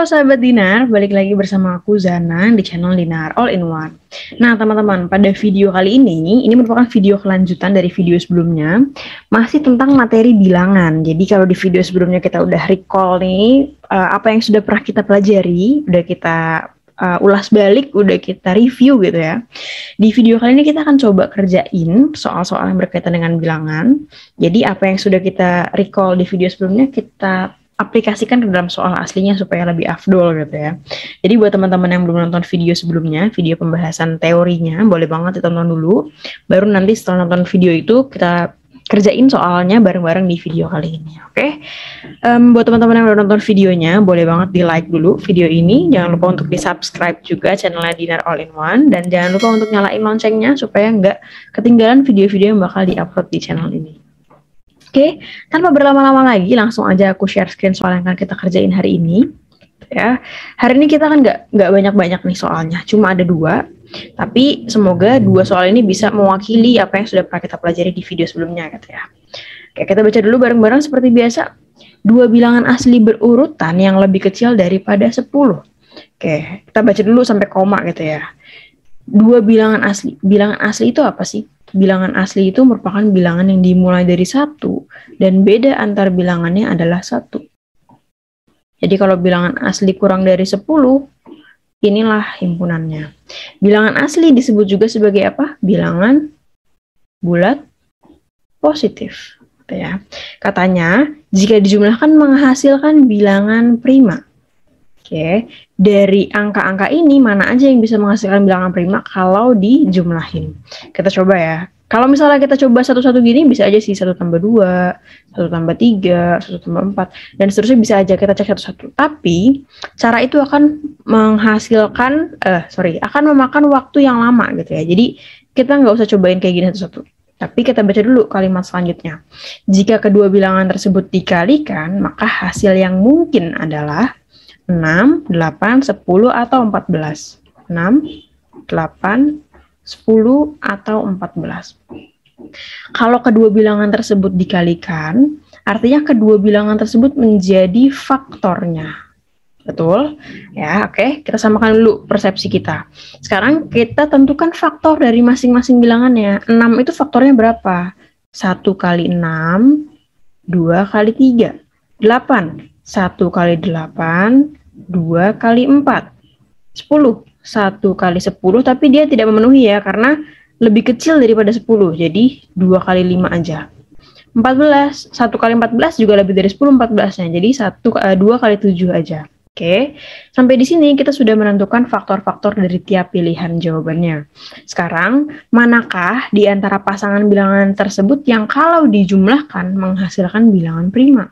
Halo sahabat Dinar, balik lagi bersama aku Zana di channel Dinar All in One. Nah teman-teman, pada video kali ini merupakan video kelanjutan dari video sebelumnya, masih tentang materi bilangan. Jadi kalau di video sebelumnya kita udah recall nih, apa yang sudah pernah kita pelajari, udah kita ulas balik, udah kita review gitu ya. Di video kali ini kita akan coba kerjain soal-soal yang berkaitan dengan bilangan. Jadi apa yang sudah kita recall di video sebelumnya, kita aplikasikan ke dalam soal aslinya supaya lebih afdol gitu ya. Jadi buat teman-teman yang belum nonton video sebelumnya, video pembahasan teorinya, boleh banget ditonton dulu. Baru nanti setelah nonton video itu, kita kerjain soalnya bareng-bareng di video kali ini, oke? Buat teman-teman yang udah nonton videonya, boleh banget di-like dulu video ini. Jangan lupa untuk di-subscribe juga channelnya Dinar All in One. Dan jangan lupa untuk nyalain loncengnya supaya nggak ketinggalan video-video yang bakal di-upload di channel ini. Oke, tanpa berlama-lama lagi, langsung aja aku share screen soal yang akan kita kerjain hari ini. Ya, hari ini kita kan nggak banyak-banyak nih soalnya, cuma ada 2. Tapi semoga 2 soal ini bisa mewakili apa yang sudah pernah kita pelajari di video sebelumnya, gitu ya. Oke, kita baca dulu bareng-bareng seperti biasa. 2 bilangan asli berurutan yang lebih kecil daripada 10. Oke, kita baca dulu sampai koma gitu ya. 2 bilangan asli. Bilangan asli itu apa sih? Bilangan asli itu merupakan bilangan yang dimulai dari 1 dan beda antar bilangannya adalah 1. Jadi kalau bilangan asli kurang dari 10, inilah himpunannya. Bilangan asli disebut juga sebagai apa? Bilangan bulat positif. Ya. Katanya, jika dijumlahkan menghasilkan bilangan prima. Oke, dari angka-angka ini mana aja yang bisa menghasilkan bilangan prima kalau dijumlahin? Kita coba ya. Kalau misalnya kita coba satu-satu gini, bisa aja sih 1 tambah 2, 1 tambah 3, 1 tambah 4, dan seterusnya bisa aja kita cek satu-satu. Tapi, cara itu akan menghasilkan, akan memakan waktu yang lama gitu ya. Jadi, kita nggak usah cobain kayak gini satu-satu. Tapi kita baca dulu kalimat selanjutnya. Jika kedua bilangan tersebut dikalikan, maka hasil yang mungkin adalah 6, 8, 10, atau 14. 6, 8, 10, atau 14. Kalau kedua bilangan tersebut dikalikan, artinya kedua bilangan tersebut menjadi faktornya. Betul? Ya, oke. Kita samakan dulu persepsi kita. Sekarang kita tentukan faktor dari masing-masing bilangannya. 6 itu faktornya berapa? 1 kali 6, 2 kali 3. 8. 1 kali 8, 2 kali 4. 10. 1 kali 10, tapi dia tidak memenuhi ya, karena lebih kecil daripada 10. Jadi 2 kali 5 aja. 14. 1 kali 14 juga lebih dari 10 14-nya. Jadi 2 kali 7 aja. Oke, sampai di sini kita sudah menentukan faktor-faktor dari tiap pilihan jawabannya. Sekarang, manakah di antara pasangan bilangan tersebut yang kalau dijumlahkan menghasilkan bilangan prima?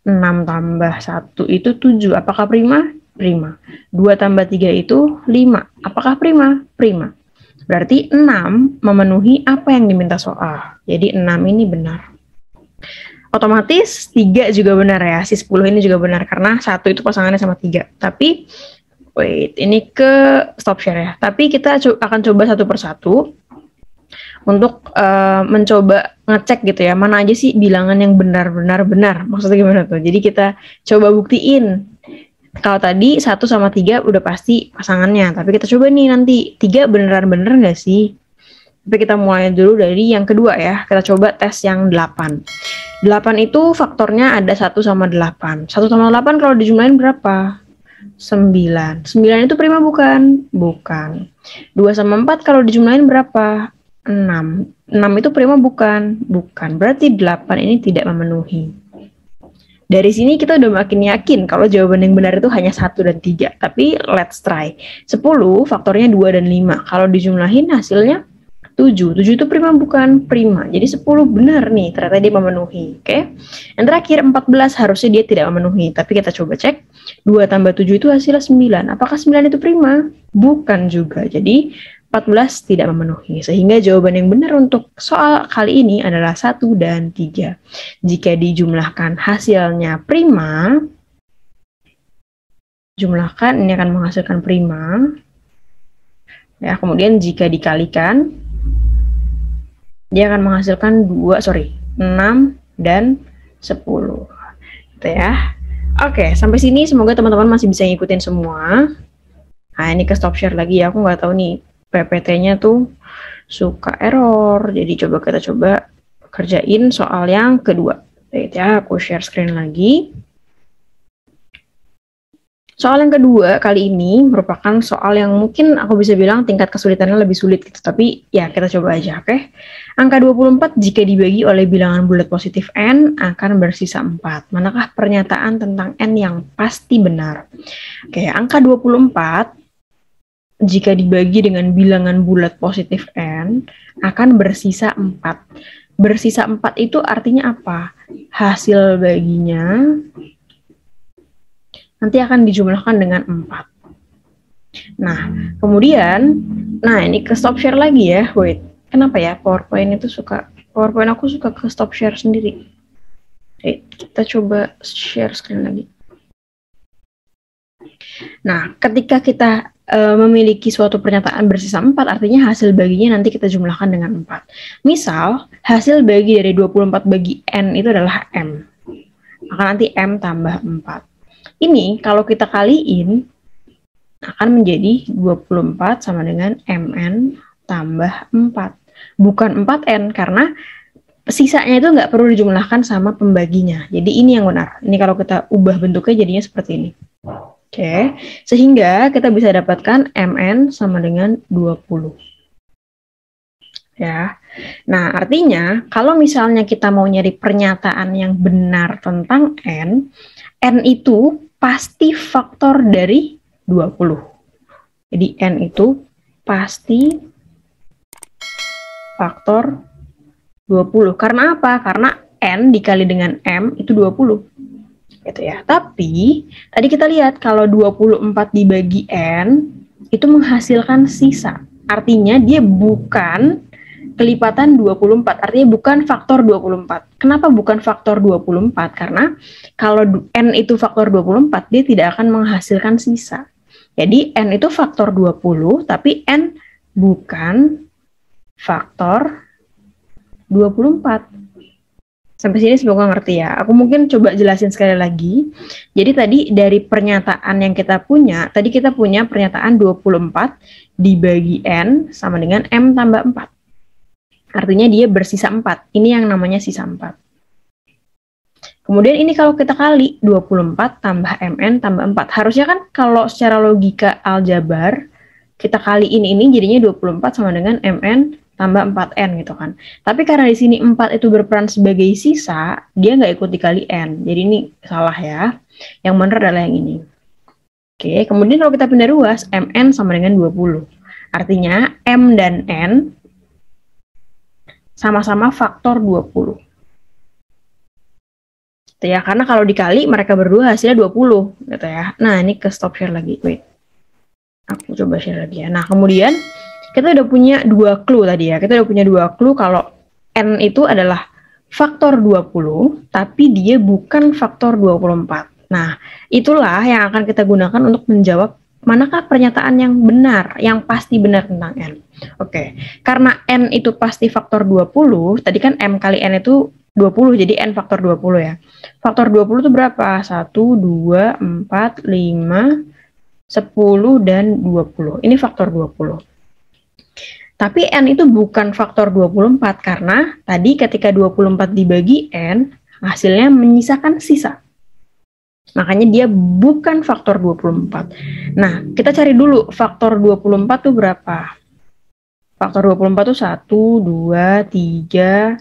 6 tambah 1 itu 7. Apakah prima? Prima. 2 tambah 3 itu 5. Apakah prima? Prima. Berarti 6 memenuhi apa yang diminta soal. Jadi 6 ini benar. Otomatis 3 juga benar ya. Si 10 ini juga benar karena 1 itu pasangannya sama 3. Tapi, wait, ini ke stop share ya. Tapi kita akan coba satu persatu untuk mencoba ngecek gitu ya, mana aja sih bilangan yang benar-benar benar. Maksudnya gimana tuh? Jadi kita coba buktiin. Kalau tadi 1 sama 3 udah pasti pasangannya, tapi kita coba nih nanti 3 beneran bener nggak sih? Tapi kita mulai dulu dari yang kedua ya. Kita coba tes yang 8. 8 itu faktornya ada 1 sama 8. 1 sama 8 kalau dijumlahin berapa? 9. 9 itu prima bukan? Bukan. 2 sama 4 kalau dijumlahin berapa? 6. 6 itu prima bukan? Bukan. Berarti 8 ini tidak memenuhi. Dari sini kita udah makin yakin kalau jawaban yang benar itu hanya 1 dan 3. Tapi let's try. 10 faktornya 2 dan 5. Kalau dijumlahin hasilnya 7. 7 itu prima bukan? Prima. Jadi 10 benar nih, ternyata dia memenuhi. Oke. Yang terakhir 14 harusnya dia tidak memenuhi. Tapi kita coba cek. 2 tambah 7 itu hasilnya 9. Apakah 9 itu prima? Bukan juga. Jadi 14 tidak memenuhi. Sehingga jawaban yang benar untuk soal kali ini adalah 1 dan 3. Jika dijumlahkan hasilnya prima, jumlahkan ini akan menghasilkan prima. Ya, kemudian jika dikalikan, dia akan menghasilkan 6 dan 10. Gitu ya. Oke, sampai sini semoga teman-teman masih bisa ngikutin semua. Nah, ini ke stop share lagi ya. Aku nggak tahu nih PPT-nya tuh suka error. Jadi kita coba kerjain soal yang kedua. Baik ya, aku share screen lagi. Soal yang kedua kali ini merupakan soal yang mungkin aku bisa bilang tingkat kesulitannya lebih sulit gitu. Tapi ya kita coba aja, oke? Angka 24 jika dibagi oleh bilangan bulat positif n akan bersisa 4. Manakah pernyataan tentang n yang pasti benar? Oke, angka 24 jika dibagi dengan bilangan bulat positif n akan bersisa 4. Bersisa 4 itu artinya apa? Hasil baginya nanti akan dijumlahkan dengan 4. Nah, kemudian, ini ke stop share lagi ya. Wait, kenapa ya PowerPoint aku suka ke stop share sendiri. Kita coba share screen lagi. Nah, ketika kita memiliki suatu pernyataan bersisa 4, artinya hasil baginya nanti kita jumlahkan dengan 4. Misal, hasil bagi dari 24 bagi N itu adalah M. Maka nanti M tambah 4. Ini kalau kita kaliin akan menjadi 24 sama dengan MN tambah 4. Bukan 4N karena sisanya itu nggak perlu dijumlahkan sama pembaginya. Jadi ini yang benar. Ini kalau kita ubah bentuknya jadinya seperti ini. Oke, sehingga kita bisa dapatkan MN sama dengan 20. Ya. Nah, artinya kalau misalnya kita mau nyari pernyataan yang benar tentang N itu pasti faktor dari 20. Jadi N itu pasti faktor 20. Karena apa? Karena N dikali dengan M itu 20. Gitu ya. Tapi tadi kita lihat kalau 24 dibagi N itu menghasilkan sisa. Artinya dia bukan kelipatan 24, artinya bukan faktor 24. Kenapa bukan faktor 24? Karena kalau N itu faktor 24, dia tidak akan menghasilkan sisa. Jadi N itu faktor 20, tapi N bukan faktor 24. Sampai sini semoga ngerti ya. Aku mungkin coba jelasin sekali lagi. Jadi tadi dari pernyataan yang kita punya, tadi kita punya pernyataan 24 dibagi N sama dengan M tambah 4. Artinya dia bersisa 4. Ini yang namanya sisa 4. Kemudian ini kalau kita kali 24 tambah MN tambah 4. Harusnya kan kalau secara logika aljabar, kita kali ini jadinya 24 sama dengan MN tambah 4N gitu kan. Tapi karena di sini 4 itu berperan sebagai sisa, dia nggak ikut dikali N. Jadi ini salah ya. Yang benar adalah yang ini. Oke, kemudian kalau kita pindah ruas, MN sama dengan 20. Artinya M dan N sama-sama faktor 20. Gitu ya, karena kalau dikali mereka berdua hasilnya 20 gitu ya. Nah, ini ke stop share lagi. Wait. Aku coba share lagi ya. Nah, kemudian kita udah punya 2 clue tadi ya. Kita udah punya 2 clue kalau N itu adalah faktor 20, tapi dia bukan faktor 24. Nah, itulah yang akan kita gunakan untuk menjawab manakah pernyataan yang benar, yang pasti benar tentang N. Oke, karena N itu pasti faktor 20, tadi kan M kali N itu 20, jadi N faktor 20 ya. Faktor 20 itu berapa? 1, 2, 4, 5, 10, dan 20. Ini faktor 20. Tapi N itu bukan faktor 24, karena tadi ketika 24 dibagi N, hasilnya menyisakan sisa. Makanya dia bukan faktor 24. Nah, kita cari dulu faktor 24 itu berapa? Faktor 24 itu 1, 2, 3,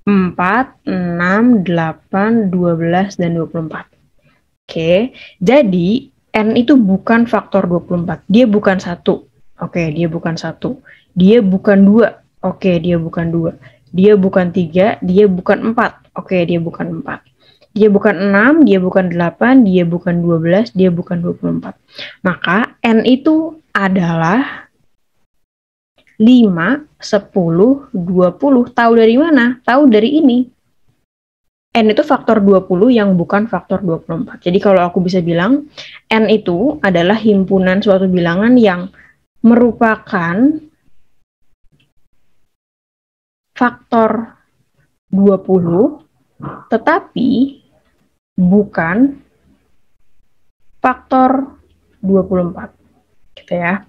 4, 6, 8, 12, dan 24. Oke, jadi N itu bukan faktor 24. Dia bukan 1. Oke, dia bukan 1. Dia bukan 2. Oke, dia bukan 2. Dia bukan 3. Dia bukan 4. Oke, dia bukan 4. Dia bukan 6, dia bukan 8, dia bukan 12, dia bukan 24. Maka N itu adalah 5, 10, 20. Tahu dari mana? Tahu dari ini. N itu faktor 20 yang bukan faktor 24. Jadi kalau aku bisa bilang, N itu adalah himpunan suatu bilangan yang merupakan faktor 20, tetapi bukan faktor 24. Gitu ya.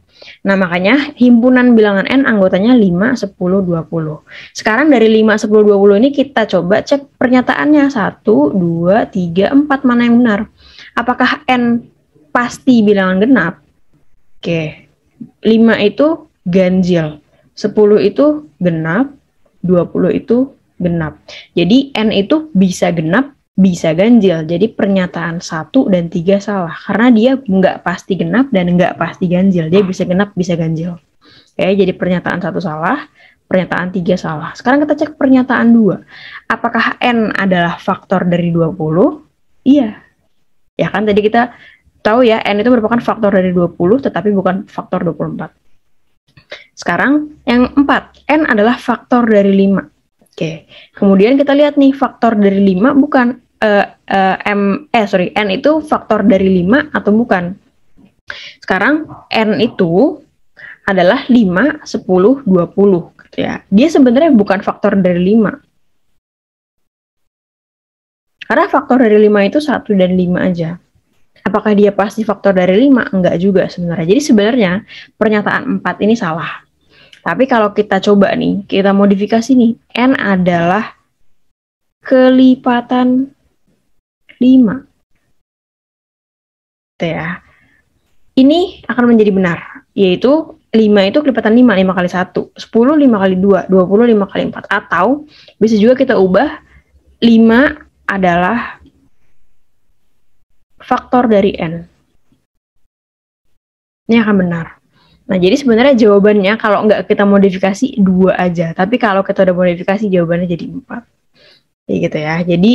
Nah, makanya himpunan bilangan n anggotanya 5, 10, 20. Sekarang dari 5, 10, 20 ini kita coba cek pernyataannya. 1, 2, 3, 4 mana yang benar. Apakah n pasti bilangan genap? Oke. 5 itu ganjil. 10 itu genap. 20 itu genap. Jadi n itu bisa genap, bisa ganjil. Jadi pernyataan 1 dan 3 salah. Karena dia nggak pasti genap dan nggak pasti ganjil. Dia bisa genap, bisa ganjil. Oke, jadi pernyataan 1 salah, pernyataan 3 salah. Sekarang kita cek pernyataan 2. Apakah n adalah faktor dari 20? Iya. Ya kan, tadi kita tahu ya, n itu merupakan faktor dari 20, tetapi bukan faktor 24. Sekarang yang 4, n adalah faktor dari 5. Oke, kemudian kita lihat nih, faktor dari 5 bukan n itu faktor dari 5 atau bukan. Sekarang n itu adalah 5, 10, 20 gitu ya. Dia sebenarnya bukan faktor dari 5. Karena faktor dari 5 itu 1 dan 5 aja. Apakah dia pasti faktor dari 5? Enggak juga sebenarnya. Jadi sebenarnya pernyataan 4 ini salah. Tapi kalau kita coba nih, kita modifikasi nih, n adalah kelipatan 5. Gitu ya. Ini akan menjadi benar, yaitu 5 itu kelipatan 5, 5 kali 1, 10, 5 kali 2, 20, 5 kali 4. Atau bisa juga kita ubah 5 adalah faktor dari n. Ini akan benar. Nah, jadi sebenarnya jawabannya kalau nggak kita modifikasi 2 aja. Tapi kalau kita udah modifikasi jawabannya jadi 4. Kayak gitu ya. Jadi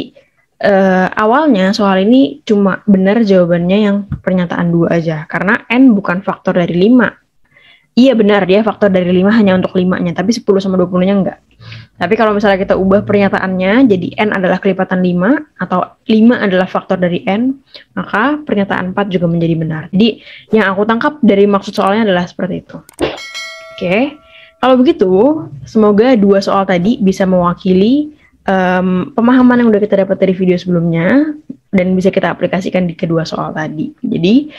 awalnya soal ini cuma benar jawabannya yang pernyataan 2 aja. Karena n bukan faktor dari 5. Iya benar, dia faktor dari 5 hanya untuk 5-nya. Tapi 10 sama 20-nya enggak. Tapi kalau misalnya kita ubah pernyataannya, jadi n adalah kelipatan 5, atau 5 adalah faktor dari n, maka pernyataan 4 juga menjadi benar. Jadi, yang aku tangkap dari maksud soalnya adalah seperti itu. Oke, kalau begitu, semoga 2 soal tadi bisa mewakili pemahaman yang udah kita dapat dari video sebelumnya, dan bisa kita aplikasikan di kedua soal tadi. Jadi,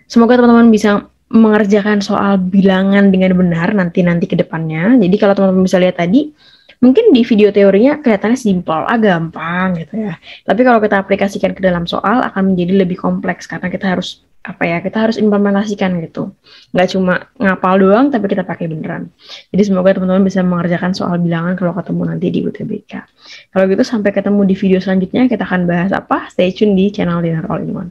semoga teman-teman bisa mengerjakan soal bilangan dengan benar nanti ke depannya. Jadi, kalau teman-teman bisa lihat tadi, mungkin di video teorinya kelihatannya simpel, gampang gitu ya. Tapi kalau kita aplikasikan ke dalam soal akan menjadi lebih kompleks karena kita harus kita harus implementasikan gitu. Nggak cuma ngapal doang tapi kita pakai beneran. Jadi semoga teman-teman bisa mengerjakan soal bilangan kalau ketemu nanti di UTBK. Kalau gitu sampai ketemu di video selanjutnya, kita akan bahas apa? Stay tune di channel Linear All in One.